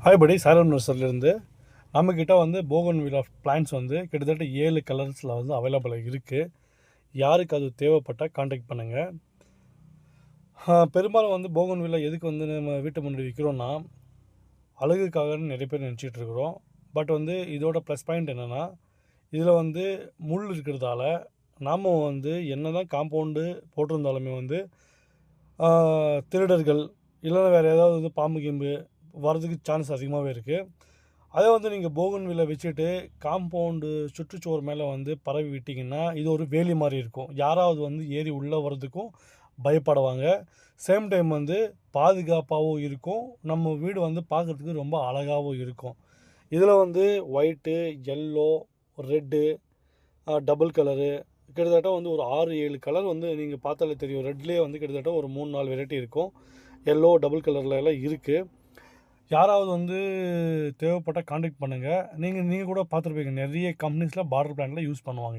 Hi படி silent நர்சரிலேருந்து நம்மக்கிட்ட வந்து போகன்வில்லா பிளான்ஸ் வந்து கிட்டத்தட்ட 7 கலர்ஸில் வந்து அவைலபிளாக இருக்குது. யாருக்கு அது தேவைப்பட்டால் காண்டாக்ட் பண்ணுங்கள். பெரும்பாலும் வந்து போகன்வில்லா எதுக்கு வந்து நம்ம வீட்டு முன்னாடி விற்கிறோன்னா அழகுக்காகன்னு நிறைய பேர் நினச்சிட்ருக்குறோம். பட் வந்து இதோட ப்ளஸ் பாயிண்ட் என்னென்னா, இதில் வந்து முள் இருக்கிறதால நாம் வந்து என்ன தான் காம்பவுண்டு போட்டிருந்தாலுமே வந்து திருடர்கள் இல்லைன்னா வேறு ஏதாவது வந்து பாம்பு கிம்பு வரதுக்கு சான்ஸ் அதிகமாகவே இருக்குது. அதை வந்து நீங்கள் போகன்வில்ல வச்சுட்டு காம்பவுண்டு சுற்றுச்சுவர் மேலே வந்து பரவி விட்டிங்கன்னா இது ஒரு வேலி மாதிரி இருக்கும். யாராவது வந்து ஏறி உள்ளே வர்றதுக்கும் பயப்படுவாங்க. சேம் டைம் வந்து பாதுகாப்பாகவும் இருக்கும். நம்ம வீடு வந்து பார்க்குறதுக்கு ரொம்ப அழகாகவும் இருக்கும். இதில் வந்து white, yellow, red, double colour கிட்டத்தட்ட வந்து ஒரு 6-7 கலர் வந்து நீங்கள் பார்த்தாலே தெரியும். ரெட்லேயே வந்து கிட்டத்தட்ட ஒரு 3-4 வெரைட்டி இருக்கும். எல்லோ, டபுள் கலரில் எல்லாம் இருக்குது. யாராவது வந்து தேவைப்பட்டால் காண்டாக்ட் பண்ணுங்கள். நீங்கள் கூட பார்த்துருப்பீங்க, நிறைய கம்பெனிஸில் பார்டர் பிளான்ல யூஸ் பண்ணுவாங்க.